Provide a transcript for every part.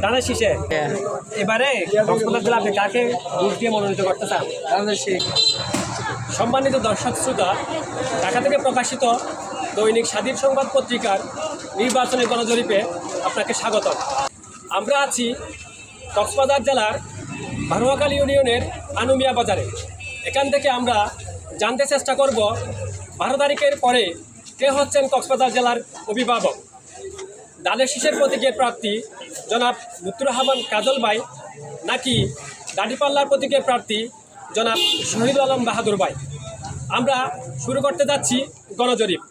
ধানের শীষে এবারে কক্সবাজার জেলা আপনি কাকে ভোট দিয়ে মনোনীত করতে চান? সম্মানিত দর্শক শ্রোতা, ঢাকা থেকে প্রকাশিত দৈনিক স্বাধীন সংবাদ পত্রিকার নির্বাচনী গণজরিপে আপনাকে স্বাগত। আমরা আছি কক্সবাজার জেলার ভারুয়াখালী ইউনিয়নের আনুমিয়া বাজারে। এখান থেকে আমরা জানতে চেষ্টা করব 12 তারিখের পরে কে হচ্ছেন কক্সবাজার জেলার অভিভাবক। ধানের শীষের প্রতীকের প্রার্থী জনাব লুৎফর রহমান কাজল ভাই নাকি দাঁড়িপাল্লার প্রতীকের প্রার্থী জনাব শহীদুল আলম বাহাদুর ভাই। আমরা শুরু করতে যাচ্ছি গণজরিপ।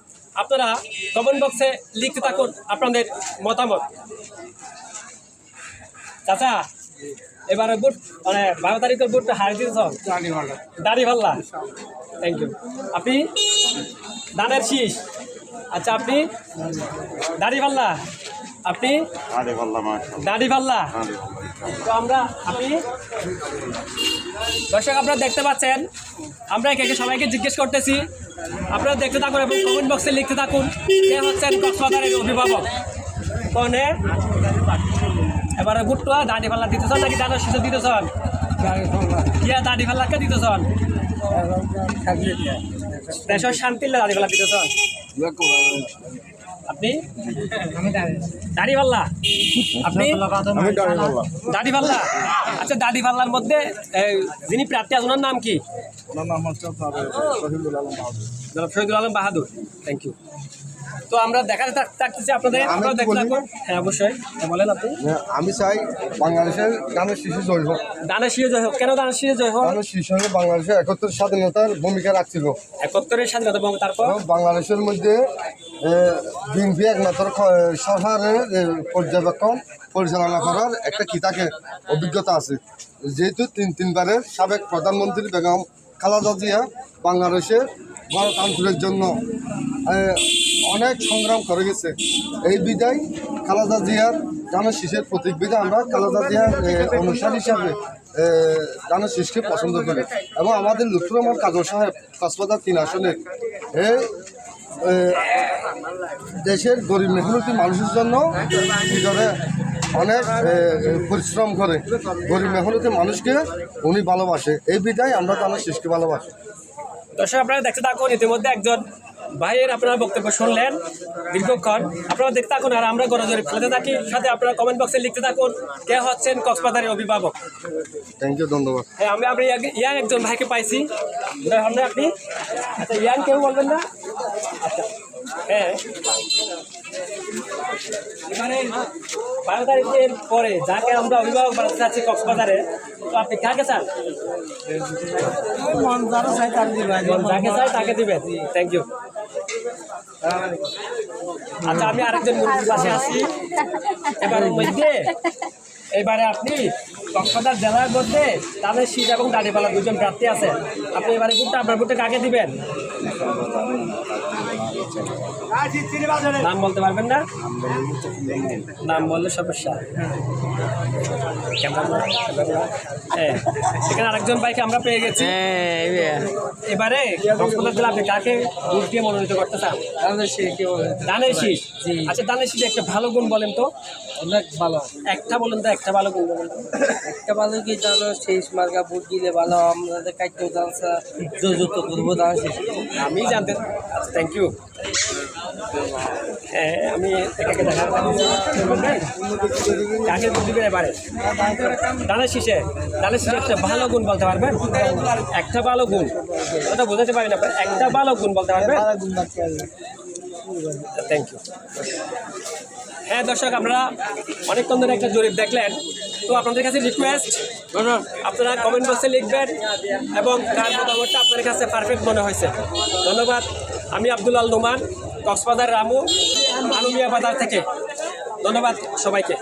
আপনারা কমেন্ট বক্সে লিখতে থাকুন আপনাদের মতামত। চাচা, এবারে ভোট মানে 12 তারিখের ভোটটা হারিয়ে দিয়েছ? দাঁড়িপাল্লা। Thank you. আপনি ধানের শীষ। আচ্ছা, আপনি দাঁড়িপাল্লা। আপনি দাঁড়িপাল্লা। তো আমরা আপনি দর্শক আপনারা দেখতে পাচ্ছেন, আমরা একে সবাইকে জিজ্ঞেস করতেছি। আপনারা দেখতে থাকুন এবং কমেন্ট বক্সে লিখতে থাকুন কে হচ্ছেন কক্সবাজারের অভিভাবক। কনে এবারে ভোটটা দাঁড়িপাল্লা দিতেছেন নাকি ধানের শীষে দিতেছেন? কিয়া দাঁড়িপাল্লাকে দিতেছেন? দেশের শান্তির দাঁড়িপাল্লা দিতেছেন? আপনি দাঁড়িপাল্লা। আপনি দাঁড়িপাল্লা। আচ্ছা, দাঁড়িপাল্লার মধ্যে যিনি প্রার্থী আছেন ওনার নাম কি? শহীদুল আলম বাহাদুর। Thank you. তো আমরা দেখাতে থাকতেছি আপনাদের। আপনারা দেখতে থাকুন। হ্যাঁ, অবশ্যই বলেন আপনি। আমি চাই বাংলাদেশের ধানের শীষে জয় হোক। ধানের শীষে জয় হোক। কেন ধানের শীষে জয় হোক? ধানের শীষ হলে বাংলাদেশের 71 স্বাধীনতার ভূমিকা রাখছিল। 71-এর স্বাধীনতা। তারপর বাংলাদেশের মধ্যে বিএনপি একমাত্র সরকারের পর্যবেক্ষণ পরিচালনা করার একটা কি থাকে অভিজ্ঞতা আছে। যেহেতু তিনবারের সাবেক প্রধানমন্ত্রী বেগম খালেদা জিয়া বাংলাদেশের গণতন্ত্রের জন্য অনেক সংগ্রাম করে গেছে। এই বিদায় খালেদা জিয়ার ধানের শীষের প্রতীক বিদায় আমরা খালেদা জিয়ার অনুসারী হিসাবে ধানের শীষকে পছন্দ করি এবং আমাদের লুৎফর রহমান কাজল সাহেব কক্সবাজার 3 আসনে এই দেশের গরিব মেহনতি মানুষের জন্য ভিতরে অনেক পরিশ্রম করে। গরিব মেহনতি মানুষকে উনি ভালোবাসে। এই বিদায় আমরা ধানের শীষকে ভালোবাসি। দর্শক আপনারা দেখতে থাকুন। ইতিমধ্যে একজন ভাইয়ের আপনারা বক্তব্য শুনলেন দীর্ঘক্ষণ। আপনারা দেখতে থাকুন আর আমরা গণজরিপ ফেলতে থাকি। সাথে আপনারা কমেন্ট বক্সে লিখতে থাকুন কে হচ্ছেন কক্সবাজারের অভিভাবক। থ্যাংক ইউ, ধন্যবাদ। হ্যাঁ, আমি ইয়াং একজন ভাইকে পাইছি। আপনি আচ্ছা, ইয়াং কেউ বলবেন না? আচ্ছা, হ্যাঁ, এবারে 12 তারিখের পরে যাকে আমরা অভিভাবক বানাতে চাচ্ছি কক্সবাজারে, তো আপনি কাকে চান? যাকে চাই তাকে দিবেন। Thank you. আচ্ছা, আমি আরেকজন মুরব্বীর পাশে আছি। এবারে আপনি কক্সবাজার জেলার মধ্যে ধানের শীষ এবং দাঁড়িপাল্লা 2জন প্রার্থী আছে। আপনি এবারে আপনার ভোটটা কাকে দিবেন? নাম বলতে পারবেন না? নাম বললে সমস্যা। হ্যাঁ, এখানে আরেকজন ভাইকে আমরা পেয়ে গেছি। এবারে কক্সবাজার জেলা আপনি কাকে ভোট দিয়ে মনোনীত করতে চান? ধানের শীষ। আচ্ছা, ধানের শীষ একটা ভালো গুণ বলেন তো। অনেক ভালো। একটা বলেন তো, একটা ভালো গুণ বলেন। একটা ভালো কি জানো, শেষ মার্কা ভোট দিলে ভালো। আমাদের কাটতে জানসা যুক্ত করবো ধান শেষ। আমি জানতে। Thank you. হ্যাঁ, আমি এটাকে দেখা কাকে ভোট দিবেন এবারে ধানের শীষে? ধানের শীষে একটা ভালো গুণ বলতে পারবেন? একটা ভালো গুণ, ওটা বোঝাতে পারি না, একটা ভালো গুণ বলতে পারবেন? Thank you. হ্যাঁ দর্শক, আপনারা অনেকক্ষণ ধরে একটা জরিপ দেখলেন। তো আপনাদের কাছে রিকোয়েস্ট, আপনারা কমেন্ট বক্সে লিখবেন এবং কার মতামতটা আপনাদের কাছে পারফেক্ট মনে হয়েছে। ধন্যবাদ। আমি আব্দুল আল নোমান, কক্সবাজার রামু, আনুমিয়া বাজার থেকে। ধন্যবাদ সবাইকে।